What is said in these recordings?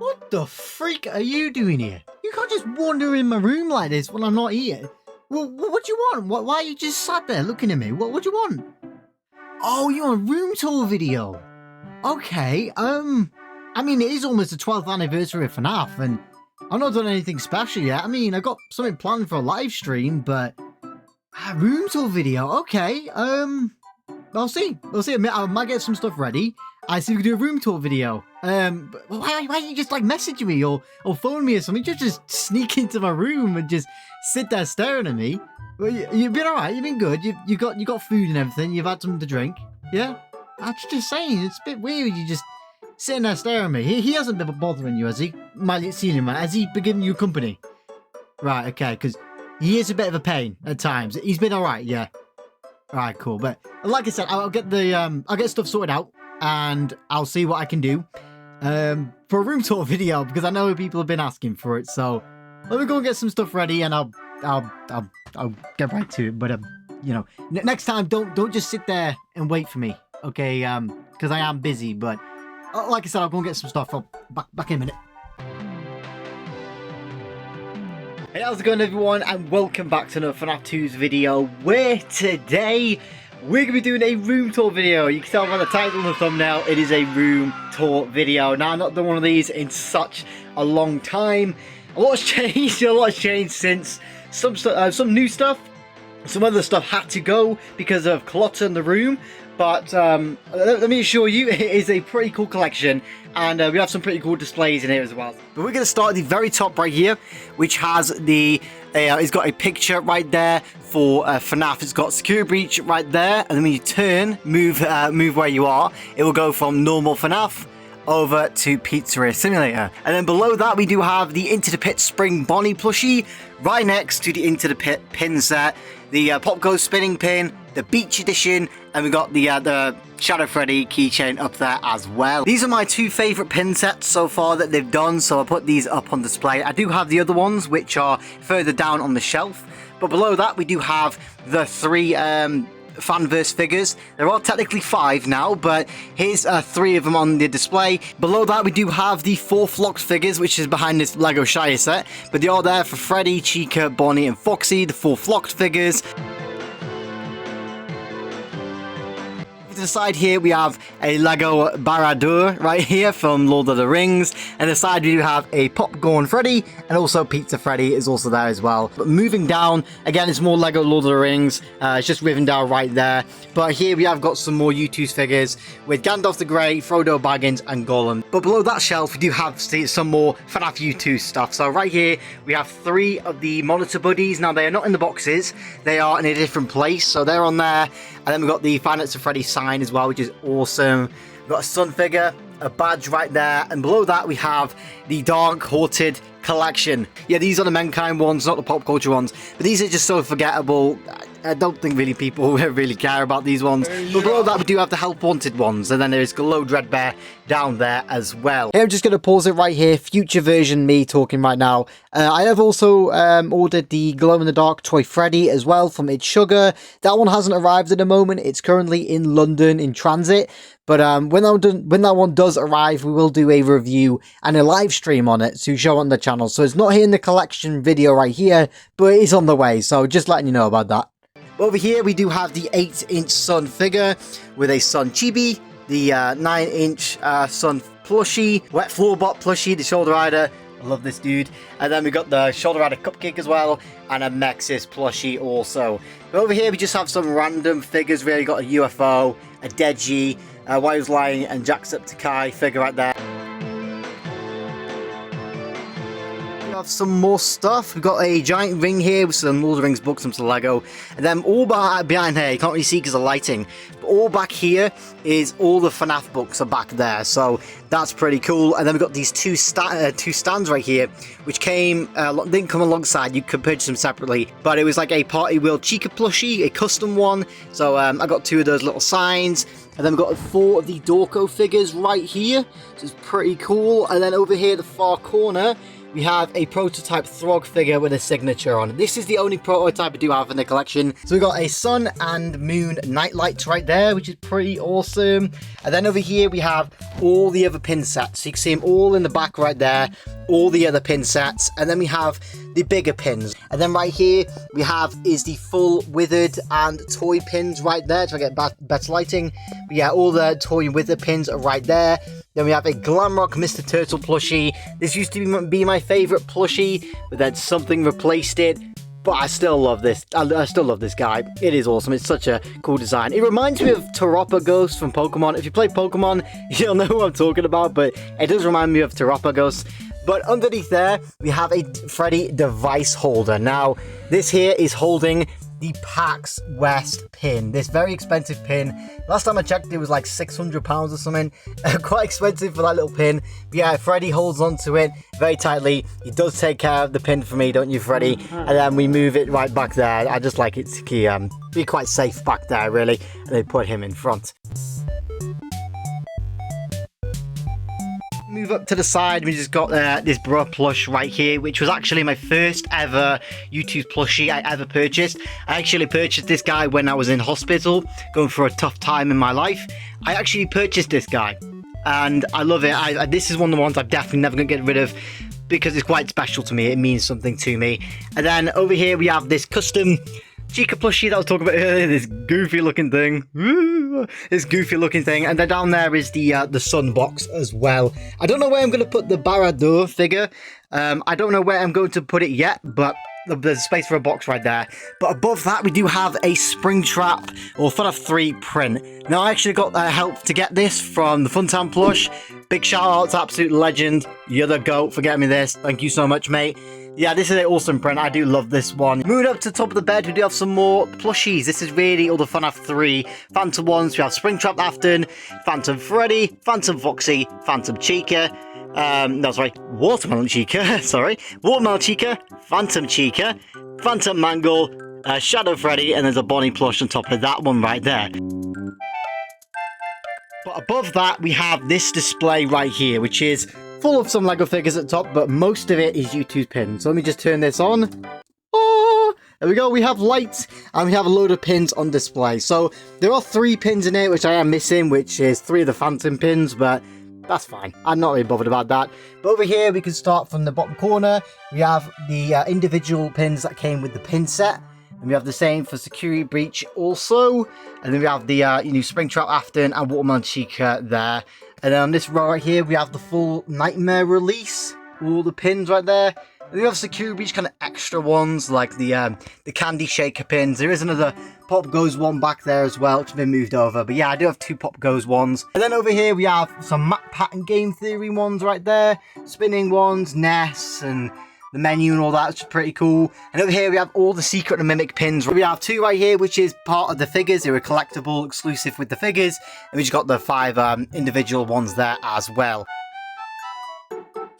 What the freak are you doing here? You can't just wander in my room like this when I'm not here. What do you want? Why are you just sat there looking at me? What do you want? Oh, you want a room tour video? Okay, I mean, it is almost the 12th anniversary of FNAF, and I've not done anything special yet. I mean, I got something planned for a live stream, but a room tour video, okay, I'll see. I might get some stuff ready. I see we can do a room tour video. But why don't you just like message me or phone me or something? Just sneak into my room and just sit there staring at me. Well, you've been alright. You've been good. You got food and everything. You've had something to drink. Yeah. I'm just saying, it's a bit weird. You just sitting there staring at me. He hasn't been bothering you, has he? My senior man, has he been giving you company? Right. Okay. Because he is a bit of a pain at times. He's been alright. Yeah. Alright. Cool. But like I said, I'll get stuff sorted out. And I'll see what I can do for a room tour video, because I know people have been asking for it. So let me go and get some stuff ready, and I'll get right to it. But you know, next time don't just sit there and wait for me, okay? Because I am busy. But like I said, I'll go and get some stuff. I'll back in a minute. Hey, how's it going, everyone? And welcome back to another Fnaftooz video, where today we're going to be doing a room tour video. You can tell by the title and the thumbnail, it is a room tour video. Now, I've not done one of these in such a long time. A lot has changed since some new stuff. Some other stuff had to go because of clutter in the room. But let me assure you, it is a pretty cool collection. And we have some pretty cool displays in here as well. But we're going to start at the very top right here, which has the... it's got a picture right there for FNAF. It's got security breach right there, and then when you turn, move where you are, it will go from normal FNAF over to Pizzeria Simulator. And then below that, we do have the Into the Pit Spring Bonnie plushie right next to the Into the Pit pin set, the Pop Goes spinning pin, the Beach Edition, and we got the Shadow Freddy keychain up there as well. These are my two favourite pin sets so far that they've done, so I'll put these up on display. I do have the other ones, which are further down on the shelf, but below that we do have the three Fanverse figures. There are technically 5 now, but here's 3 of them on the display. Below that we do have the 4 Flocked figures, which is behind this Lego Shire set, but they are there for Freddy, Chica, Bonnie and Foxy, the 4 Flocked figures. To the side here we have a Lego Barad-dûr right here from Lord of the Rings, and the side we do have a Popcorn Freddy, and also Pizza Freddy is also there as well. But moving down, again, it's more Lego Lord of the Rings. It's just Rivendell right there. But here we have got some more Youtooz figures with Gandalf the Grey, Frodo Baggins and Gollum. But below that shelf we do have some more FNAF Youtooz stuff. So right here we have 3 of the monitor buddies. Now they are not in the boxes, they are in a different place, so they're on there. And then we've got the Five Nights at Freddy's sign as well, which is awesome. We've got a sun figure, a badge right there, and below that we have the Dark Haunted collection. Yeah, these are the Mankind ones, not the pop culture ones, but these are just so forgettable. I don't think really people really care about these ones. But below that we do have the Help Wanted ones, and then there's Glow Dreadbear down there as well. Here, I'm just going to pause it right here, future version me talking right now. I have also ordered the Glow in the Dark Toy Freddy as well from It's Sugar. That one hasn't arrived at the moment. It's currently in London in transit. But when that one does arrive, we will do a review and a live stream on it to show on the channel. So it's not here in the collection video right here, but it is on the way. So just letting you know about that. Over here we do have the 8-inch Sun figure with a Sun chibi, the 9-inch Sun plushie, Wet Floorbot plushie, the Shoulder Rider. I love this dude. And then we got the Shoulder Rider Cupcake as well, and a Mexis plushie also. But over here we just have some random figures. Really got a UFO, a Deji, Wiles Lying, and Jacksepticeye figure right there. We have some more stuff. We've got a giant ring here with some Lord of the Rings books and some Lego, and then all behind here, you can't really see because of lighting, but all back here is all the FNAF books are back there, so that's pretty cool. And then we've got these two stands right here, which didn't come alongside. You could purchase them separately, but it was like a Party World Chica plushie, a custom one. So I got 2 of those little signs, And then we've got 4 of the Dorko figures right here, so it's pretty cool. And then over here, the far corner, we have a prototype Throg figure with a signature on it. This is the only prototype I do have in the collection. So we've got a sun and moon night lights right there, which is pretty awesome. And then over here, we have all the other pin sets. So you can see them all in the back right there, all the other pin sets. And then we have the bigger pins. And then right here, we have is the full withered and toy pins right there. So I get better lighting. But yeah, all the toy and withered pins are right there. Then we have a Glamrock Mr. Turtle plushie. This used to be my favorite plushie, but then something replaced it. But I still love this. I still love this guy. It is awesome. It's such a cool design. It reminds me of Terapagos from Pokemon. If you play Pokemon, you'll know who I'm talking about, but it does remind me of Terapagos. But underneath there, we have a Freddy device holder. Now, this here is holding the PAX West pin. This very expensive pin. Last time I checked, it was like £600 or something. Quite expensive for that little pin. But yeah, Freddy holds onto it very tightly. He does take care of the pin for me, don't you, Freddy? And then we move it right back there. I just like it to be quite safe back there, really. And they put him in front. Move up to the side, we just got this bra plush right here, which was actually my first ever Youtooz plushie I ever purchased. I actually purchased this guy when I was in hospital, going through a tough time in my life. I actually purchased this guy, and I love it. This is one of the ones I'm definitely never going to get rid of, because it's quite special to me. It means something to me. And then over here we have this custom Chica plushie that I was talking about earlier, this goofy looking thing. This goofy looking thing. And then down there is the sun box as well. I don't know where I'm going to put the Baradur figure. I don't know where I'm going to put it yet, but there's space for a box right there. But above that, we do have a Springtrap or FNAF 3 print. Now, I actually got help to get this from the Funtown plush. Big shout out to Absolute Legend. You're the GOAT for getting me this. Thank you so much, mate. Yeah, this is an awesome print. I do love this one. Moving up to the top of the bed, we do have some more plushies. This is really all the FNAF 3 Phantom ones. We have Springtrap Afton, Phantom Freddy, Phantom Foxy, Phantom Chica. Watermelon Chica. Sorry. Watermelon Chica, Phantom Chica, Phantom Mangle, Shadow Freddy, and there's a Bonnie plush on top of that one right there. But above that, we have this display right here, which is full of some Lego figures at the top, but most of it is Youtooz pins. So let me just turn this on. Oh, there we go. We have lights, and we have a load of pins on display. So there are 3 pins in here, which I am missing, which is 3 of the Phantom pins, but that's fine. I'm not really bothered about that. But over here, we can start from the bottom corner. We have the individual pins that came with the pin set. And we have the same for Security Breach also. And then we have the Springtrap Afton and Watermelon Chica there. And then on this row right here, we have the full Nightmare release. All the pins right there. And we have Security Breach kind of extra ones, like the Candy Shaker pins. There is another Pop Goes one back there as well, which has been moved over. But yeah, I do have 2 Pop Goes ones. And then over here, we have some Map Pattern Game Theory ones right there. Spinning ones, Ness, and the menu and all that, which is pretty cool. And over here we have all the Secret and Mimic pins. We have 2 right here, which is part of the figures. They were collectible, exclusive with the figures. And we just got the 5 individual ones there as well.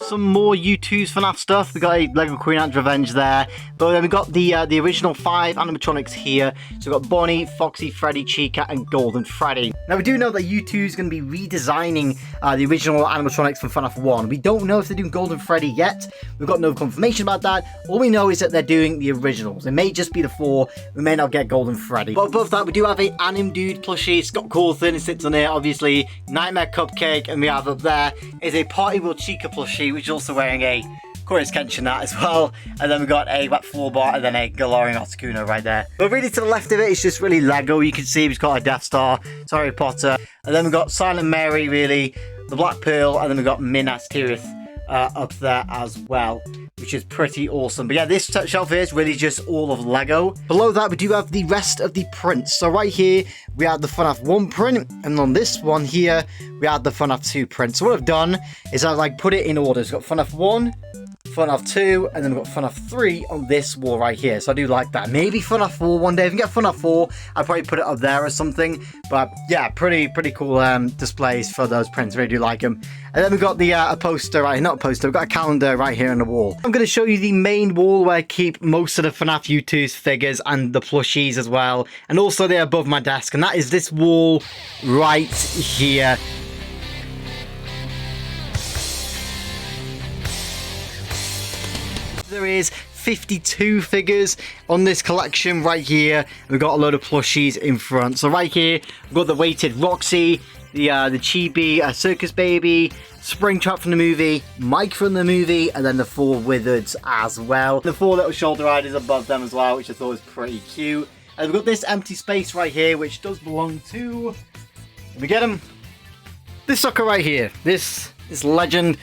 Some more Youtooz FNAF stuff. We got a Lego Queen Anne's Revenge there, but then we got the original 5 animatronics here. So we got Bonnie, Foxy, Freddy, Chica, and Golden Freddy. Now we do know that Youtooz is going to be redesigning the original animatronics from FNAF 1. We don't know if they're doing Golden Freddy yet. We've got no confirmation about that. All we know is that they're doing the originals. It may just be the 4. We may not get Golden Freddy. But above that, we do have a Anim Dude plushie. Scott Cawthon sits on here, obviously. Nightmare Cupcake, and we have up there is a Party World Chica plushie, which is also wearing a Chorus Kenshin that as well. And then we got a Wet Floorbot and then a Galarian Articuno right there. But really to the left of it, it's just really Lego. You can see we've got a Death Star, it's Harry Potter, and then we've got Silent Mary, really, the Black Pearl, and then we've got Minas Tirith up there as well, which is pretty awesome. But yeah, this shelf here is really just all of Lego. Below that, we do have the rest of the prints. So right here, we have the FNAF 1 print, and on this one here, we have the FNAF 2 print. So what I've done is I've put it in order. It's got FNAF 1, FNAF 2, and then we've got FNAF 3 on this wall right here. So I do like that. Maybe FNAF 4 one day. If we can get FNAF 4, I'll probably put it up there or something. But yeah, pretty cool displays for those prints. Really do like them. And then we've got the a poster, right? Not a poster. We've got a calendar right here on the wall. I'm going to show you the main wall where I keep most of the FNAF Youtooz figures and the plushies as well. And also they're above my desk. And that is this wall right here. There is 52 figures on this collection right here. We've got a load of plushies in front. So right here, we've got the weighted Roxy, the Chibi Circus Baby, Springtrap from the movie, Mike from the movie, and then the 4 Wizards as well. The 4 little shoulder riders above them as well, which I thought was pretty cute. And we've got this empty space right here, which does belong to... Let me get him. This sucker right here. This legend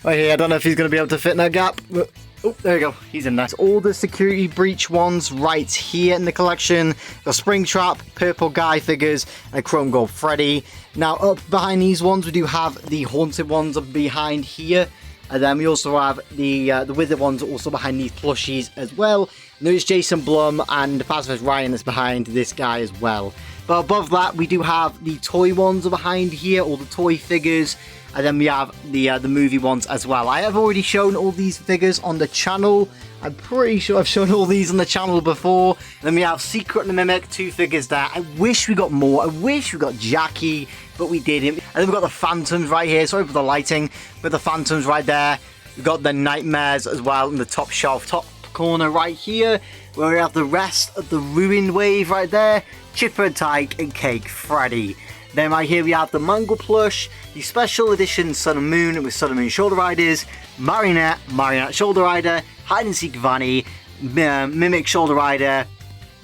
right here. I don't know if he's going to be able to fit in that gap, but... Oh, there we go. He's in there. All the security breach ones right here in the collection. The Springtrap, Purple Guy figures, and Chrome Gold Freddy. Now, up behind these ones, we do have the Haunted ones up behind here. And then we also have the Wizard ones also behind these plushies as well. And there's Jason Blum and Pacifist Ryan that's behind this guy as well. But above that, we do have the toy ones behind here, all the toy figures. And then we have the movie ones as well. I have already shown all these figures on the channel. I'm pretty sure I've shown all these on the channel before. And then we have Secret and the Mimic, 2 figures there. I wish we got more. I wish we got Jackie, but we didn't. And then we've got the Phantoms right here. Sorry for the lighting, but the Phantoms right there. We've got the Nightmares as well in the top shelf, top corner right here, where we have the rest of the Ruined Wave right there. Chipper, Tyke, and Cake Freddy. Then right here we have the Mangle plush, the special edition Sun and Moon with Sun and Moon shoulder riders, Marionette shoulder rider, Hide and Seek Vanny, Mimic shoulder rider,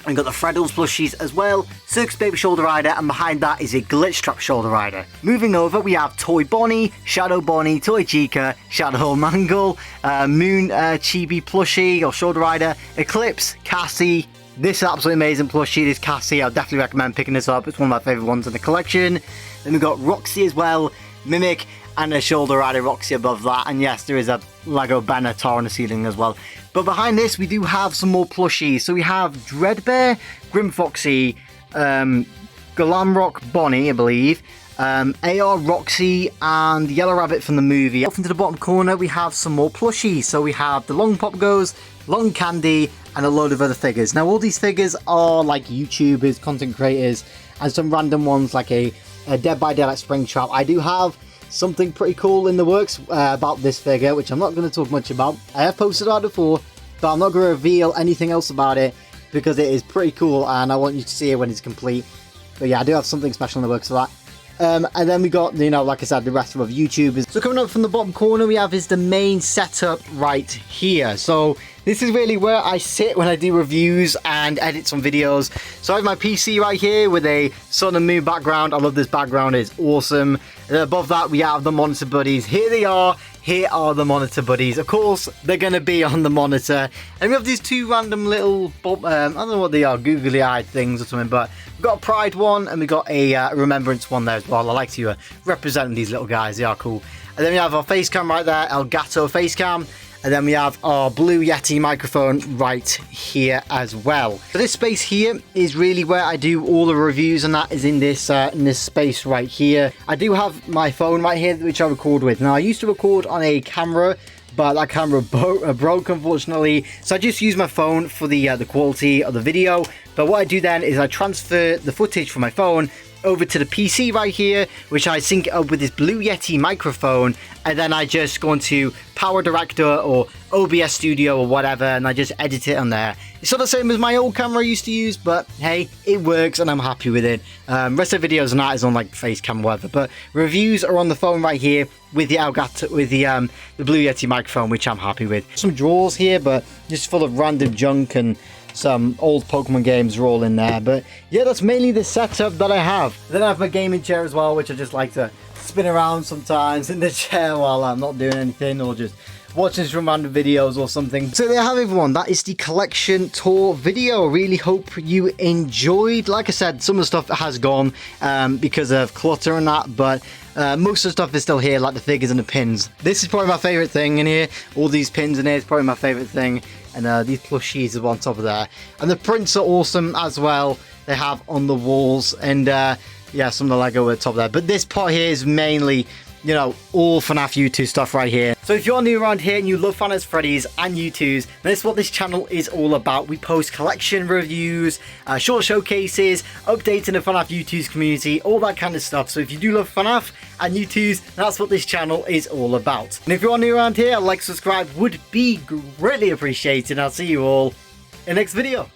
and got the Freddles plushies as well, Circus Baby shoulder rider, and behind that is a Glitch Trap shoulder rider. Moving over, we have Toy Bonnie, Shadow Bonnie, Toy Chica, Shadow Mangle, Moon Chibi plushie or shoulder rider, Eclipse, Cassie. This is absolutely amazing plushie, this Cassie. I'll definitely recommend picking this up. It's one of my favourite ones in the collection. Then we've got Roxy as well, Mimic, and a shoulder rider Roxy above that. And yes, there is a Lego Benatar on the ceiling as well. But behind this, we do have some more plushies. So we have Dreadbear, Grim Foxy, Glamrock Bonnie, I believe, AR Roxy, and Yellow Rabbit from the movie. Off into the bottom corner, we have some more plushies. So we have the Long Pop Goes, Long Candy, and a load of other figures. Now, all these figures are like YouTubers, content creators, and some random ones like a Dead by Daylight Springtrap. I do have something pretty cool in the works about this figure, which I'm not going to talk much about. I have posted about it before, but I'm not going to reveal anything else about it because it is pretty cool and I want you to see it when it's complete. But yeah, I do have something special in the works for that. And then we got, you know, like I said, the rest of YouTubers. So coming up from the bottom corner, we have is the main setup right here. So this is really where I sit when I do reviews and edit some videos. So I have my PC right here with a Sun and Moon background. I love this background, it's awesome. And above that, we have the monitor buddies. Here they are. Here are the monitor buddies. Of course, they're going to be on the monitor. And we have these 2 random little, I don't know what they are, googly-eyed things or something, but we've got a Pride one and we've got a Remembrance one there as well. I like to represent these little guys. They are cool. And then we have our face cam right there, Elgato face cam. And then we have our Blue Yeti microphone right here as well. So this space here is really where I do all the reviews, and that is in this space right here. I do have my phone right here, which I record with. Now, I used to record on a camera, but that camera broke, unfortunately. So I just use my phone for the quality of the video. But what I do then is I transfer the footage from my phone over to the PC right here, which I sync up with this Blue Yeti microphone, and then I just go into Power Director or OBS Studio or whatever, and I just edit it on there. It's not the same as my old camera I used to use, but hey, it works and I'm happy with it. Rest of the videos and that is on like Facecam or whatever, but reviews are on the phone right here with the Elgato, with the Blue Yeti microphone, which I'm happy with. Some drawers here, but just full of random junk, and some old Pokemon games are all in there. But yeah, that's mainly the setup that I have. Then I have my gaming chair as well, which I just like to spin around sometimes in the chair while I'm not doing anything or just watching some random videos or something. So there you have it, everyone. That is the collection tour video. Really hope you enjoyed. Like I said, some of the stuff has gone because of clutter and that, but Most of the stuff is still here, like the figures and the pins. This is probably my favourite thing in here. All these pins in here is probably my favourite thing. And these plushies are on top of there. And the prints are awesome as well. They have on the walls. And yeah, some of the Lego at the top there. But this part here is mainly, you know, all FNAF Youtooz stuff right here. So if you're new around here and you love FNAF Freddy's and Youtooz, then this is what this channel is all about. We post collection reviews, short showcases, updating the FNAF Youtooz community, all that kind of stuff. So if you do love FNAF and Youtooz, that's what this channel is all about. And if you're new around here, a like, subscribe would be greatly appreciated. I'll see you all in the next video.